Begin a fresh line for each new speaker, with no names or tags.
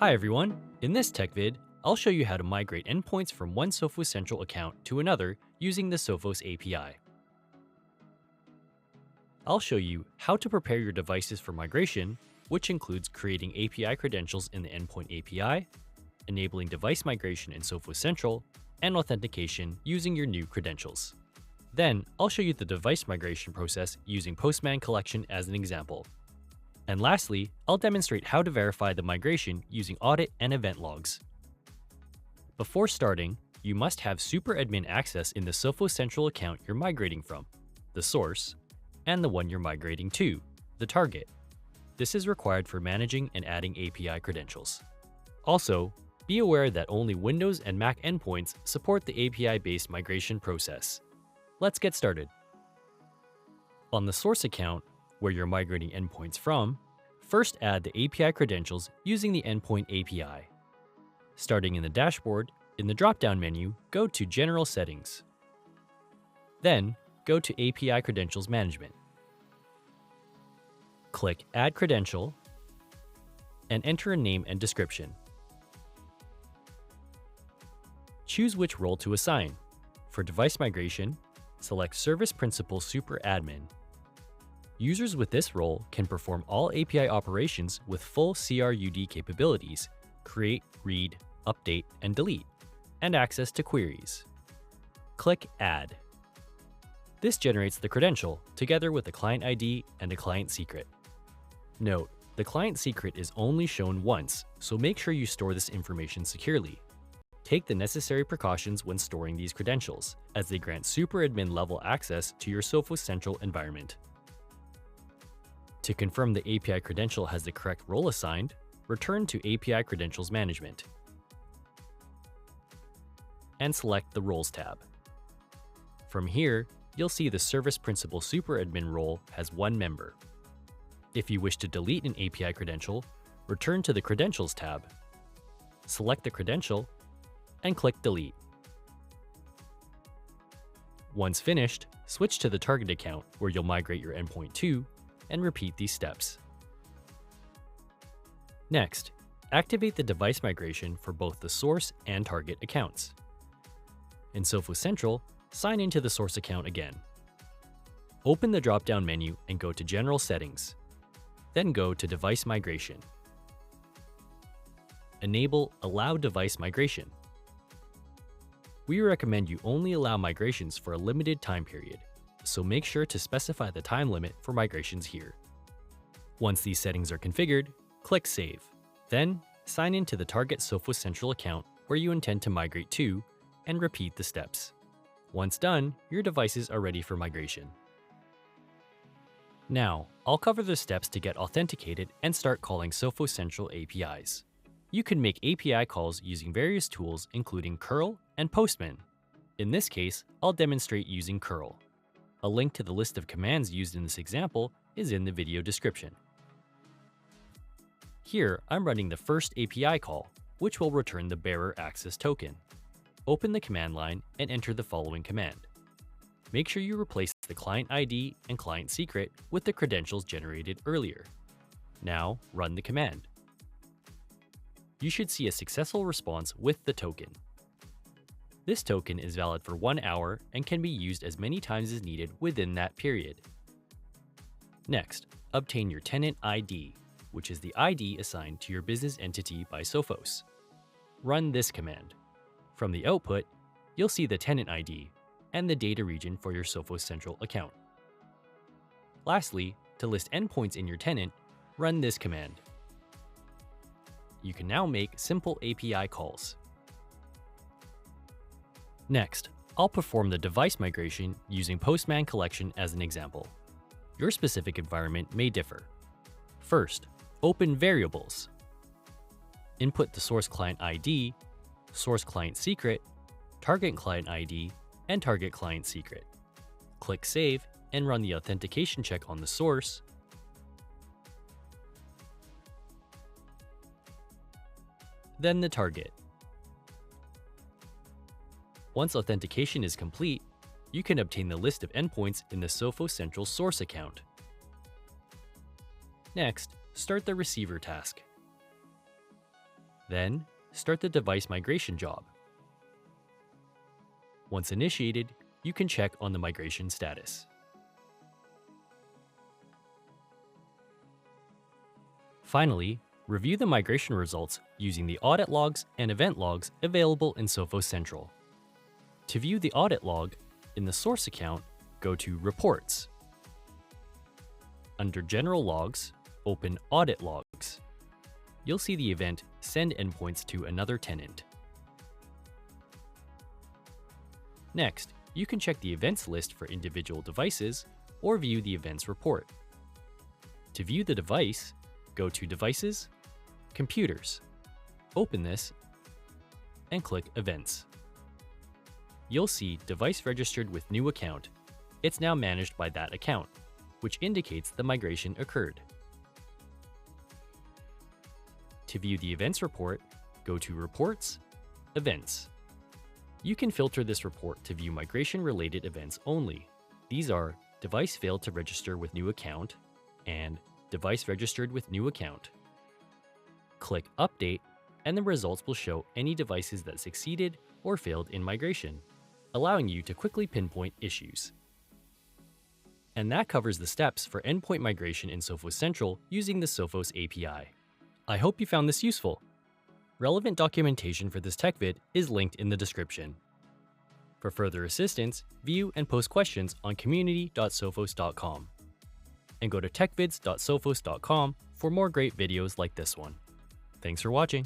Hi everyone! In this tech vid, I'll show you how to migrate endpoints from one Sophos Central account to another using the Sophos API. I'll show you how to prepare your devices for migration, which includes creating API credentials in the Endpoint API, enabling device migration in Sophos Central, and authentication using your new credentials. Then, I'll show you the device migration process using Postman Collection as an example. And lastly, I'll demonstrate how to verify the migration using audit and event logs. Before starting, you must have superadmin access in the Sophos Central account you're migrating from, the source, and the one you're migrating to, the target. This is required for managing and adding API credentials. Also, be aware that only Windows and Mac endpoints support the API-based migration process. Let's get started. On the source account, where you're migrating endpoints from, first add the API credentials using the Endpoint API. Starting in the dashboard, in the drop-down menu, go to General Settings. Then, go to API Credentials Management. Click Add Credential, and enter a name and description. Choose which role to assign. For device migration, select Service Principal SuperAdmin. Users with this role can perform all API operations with full CRUD capabilities, create, read, update, and delete, and access to queries. Click Add. This generates the credential, together with the client ID and a client secret. Note, the client secret is only shown once, so make sure you store this information securely. Take the necessary precautions when storing these credentials, as they grant superadmin level access to your Sophos Central environment. To confirm the API credential has the correct role assigned, return to API Credentials Management and select the Roles tab. From here, you'll see the Service Principal SuperAdmin role has one member. If you wish to delete an API credential, return to the Credentials tab, select the credential, and click Delete. Once finished, switch to the target account where you'll migrate your endpoint to, and repeat these steps. Next, activate the device migration for both the source and target accounts. In Sophos Central, sign into the source account again. Open the drop-down menu and go to General Settings. Then go to Device Migration. Enable Allow Device Migration. We recommend you only allow migrations for a limited time period, so make sure to specify the time limit for migrations here. Once these settings are configured, click Save. Then, sign into the target Sophos Central account where you intend to migrate to, and repeat the steps. Once done, your devices are ready for migration. Now, I'll cover the steps to get authenticated and start calling Sophos Central APIs. You can make API calls using various tools including curl and Postman. In this case, I'll demonstrate using curl. A link to the list of commands used in this example is in the video description. Here, I'm running the first API call, which will return the bearer access token. Open the command line and enter the following command. Make sure you replace the client ID and client secret with the credentials generated earlier. Now, run the command. You should see a successful response with the token. This token is valid for 1 hour and can be used as many times as needed within that period. Next, obtain your tenant ID, which is the ID assigned to your business entity by Sophos. Run this command. From the output, you'll see the tenant ID and the data region for your Sophos Central account. Lastly, to list endpoints in your tenant, run this command. You can now make simple API calls. Next, I'll perform the device migration using Postman Collection as an example. Your specific environment may differ. First, open Variables. Input the source client ID, source client secret, target client ID, and target client secret. Click Save and run the authentication check on the source, then the target. Once authentication is complete, you can obtain the list of endpoints in the Sophos Central source account. Next, start the receiver task. Then, start the device migration job. Once initiated, you can check on the migration status. Finally, review the migration results using the audit logs and event logs available in Sophos Central. To view the audit log, in the source account, go to Reports. Under General Logs, open Audit Logs. You'll see the event Send Endpoints to Another Tenant. Next, you can check the events list for individual devices or view the events report. To view the device, go to Devices, Computers. Open this and click Events. You'll see Device Registered with New Account. It's now managed by that account, which indicates the migration occurred. To view the events report, go to Reports, Events. You can filter this report to view migration-related events only. These are Device Failed to Register with New Account and Device Registered with New Account. Click Update, and the results will show any devices that succeeded or failed in migration, allowing you to quickly pinpoint issues. And that covers the steps for endpoint migration in Sophos Central using the Sophos API. I hope you found this useful. Relevant documentation for this tech vid is linked in the description. For further assistance, view and post questions on community.sophos.com. And go to techvids.sophos.com for more great videos like this one. Thanks for watching.